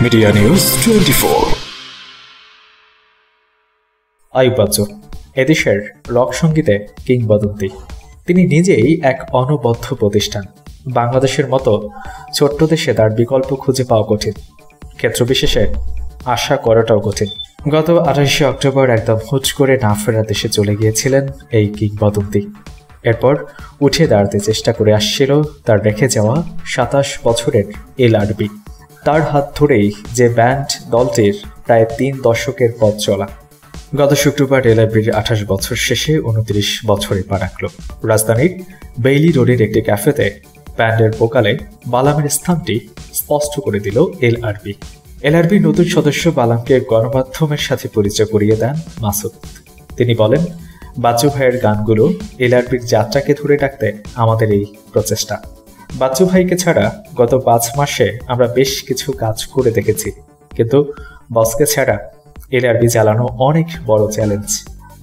Media news 24। Ayub Bachchu এদেশের rock সঙ্গীতে কিংবদন্তি। তিনি নিজেই এক অনবদ্য প্রতিষ্ঠান। বাংলাদেশের মতো ছোট্ট দেশে তার বিকল্প খুঁজে পাওয়া কঠিন, ক্ষেত্রবিশেষে আশা করাটাও কঠিন। গত 28শে অক্টোবর একদম হুট করে না ফেরা দেশে চলে গিয়েছিলেন এই কিংবদন্তি। এরপর উঠে দাঁড়াতে চেষ্টা করে আসছিল তার রেখে যাওয়া 27 বছরের এলআরবি। তার হাত ধরেই যে ব্যান্ড দলটির প্রায় 3 দশকের পথ চলা। গত শুক্রবার এলআরবির 28 বছর শেষে 29 বছরে পা রাখল। রাজধানীর বেইলি রোডের একটি ক্যাফেতে ব্যান্ডের ভোকালে বালামের স্থানটি স্পষ্ট করে দিল এলআরবি। এলআরবির নতুন সদস্য বালামকে গণমাধ্যমের সাথে পরিচয় করিয়ে দেন মাসুদ। তিনি বলেন, বাচ্চু ভাইয়ের গানগুলো এলআরবির যাত্রাকে ধরে রাখতে আমাদের এই প্রচেষ্টা। বাচ্চু ভাইকে ছাড়া গত 5 মাসে আমরা বেশ কিছু কাজ করে দেখেছি, কিন্তু বসকে ছাড়া এলআরবি চালানো অনেক বড় চ্যালেঞ্জ।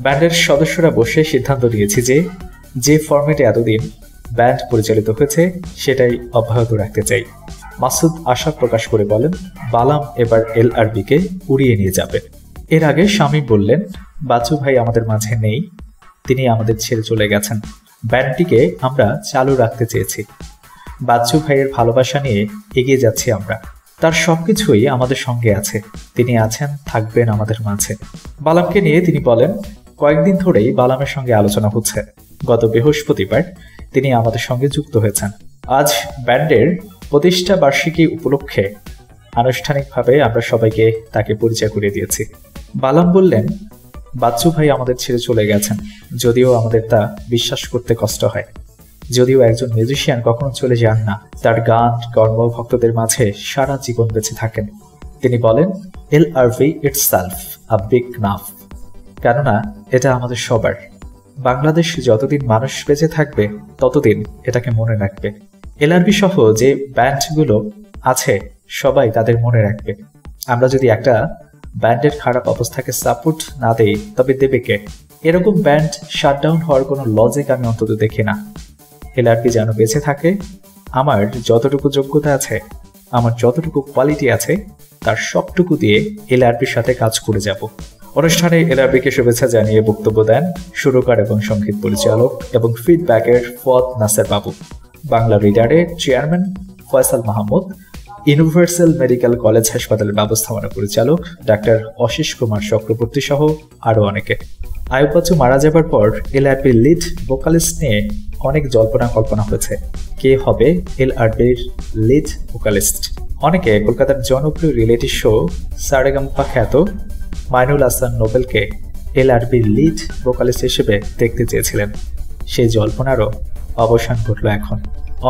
ব্যান্ডের সদস্যরা বসে সিদ্ধান্ত নিয়েছি যে ফরম্যাটে এতদিন ব্যান্ড পরিচালিত হয়েছে সেটাই অব্যাহত রাখতে চাই। মাসুদ আশা প্রকাশ করে বলেন, বালাম এবার এলআরবিকে উড়িয়ে নিয়ে যাবে। এর আগে শামীম বললেন, বাচ্চু ভাই আমাদের মাঝে নেই, তিনি আমাদের ছেড়ে চলে গেছেন। ব্যান্ডটিকে আমরা চালু রাখতে চেয়েছি। বাচ্চু ভাইয়ের ভালোবাসা নিয়ে এগিয়ে যাচ্ছি আমরা। তার সবকিছুই আমাদের সঙ্গে আছে, তিনি আছেন, থাকবেন আমাদের মাঝে। বালামকে নিয়ে তিনি বলেন, কয়েকদিন ধরেই বালামের সঙ্গে আলোচনা হচ্ছে। গত বৃহস্পতিবার তিনি আমাদের সঙ্গে যুক্ত হয়েছেন। আজ ব্যান্ডের প্রতিষ্ঠা বার্ষিকী উপলক্ষে আনুষ্ঠানিকভাবে আমরা সবাইকে তাকে পরিচয় করে দিয়েছি। বালাম বললেন, বাচ্চু ভাই আমাদের ছেড়ে চলে গেছেন, যদিও আমাদের তা বিশ্বাস করতে কষ্ট হয়। যদিও একজন মিউজিশিয়ান কখনো চলে যান না, তার গান কর্মভক্তদের মাঝে সারা জীবন বেঁচে থাকেন। তিনি বলেন, LRB itself a big Naf, কেননা এটা আমাদের সবার। বাংলাদেশ যতদিন মানুষ বেঁচে থাকবে ততদিন এটাকে মনে রাখবে। এলআরবি সহ যে ব্যান্ডগুলো আছে সবাই তাদের মনে রাখবে। আমরা যদি একটা ব্যান্ডের খারাপ অবস্থাকে সাপোর্ট না দেই তবে দেবে কে? এরকম ব্যান্ড শাটডাউন হওয়ার কোনো লজিক আমি অন্তত দেখি না। এলআরবি যেন বেঁচে থাকে। আমার যতটুকু যোগ্যতা আছে, আমার যতটুকু কোয়ালিটি আছে, তার সবটুকু দিয়ে এলআরবির সাথে কাজ করে যাব। অনুষ্ঠানে এলআরবিকে শুভেচ্ছা জানিয়ে বক্তব্য দেন সুরকার এবং সঙ্গীত পরিচালক এবং ফিডব্যাকের ফুয়াদ নাসের বাবু, বাংলা রিডারের chairman Faisal Mahmud, universal medical college হাসপাতালের ব্যবস্থাপনা পরিচালক ডাক্তার অশিস কুমার চক্রবর্তী সহ আরও অনেকে। আইয়ুব বাচ্চু মারা যাবার পর এলআরবির লিড ভোকালিস্ট নিয়ে অনেক জল্পনা কল্পনা হয়েছে। কে হবে এলআরবির লিড ভোকালিস্ট? অনেকে কলকাতার জনপ্রিয় রিয়েলিটি শো সারেগামাপা খ্যাত মাইনুল হাসান নোবেলকে এলআরবির লিড ভোকালিস্ট হিসেবে দেখতে চেয়েছিলেন। সেই জল্পনারও অবসান ঘটল এখন।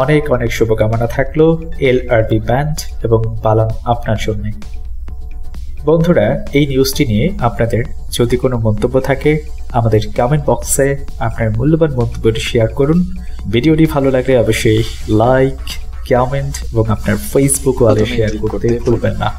অনেক অনেক শুভকামনা থাকলো এলআরবি ব্যান্ড এবং বালাম আপনার জন্য। বন্ধুরা, এই নিউজটি নিয়ে আপনাদের যদি কোনো মন্তব্য থাকে আমাদের কমেন্ট বক্সে আপনার মূল্যবান মন্তব্যটি শেয়ার করুন। ভিডিওটি ভালো লাগলে অবশ্যই লাইক, কমেন্ট এবং আপনার ফেসবুক ওয়ালে শেয়ার করতে ভুলবেন না।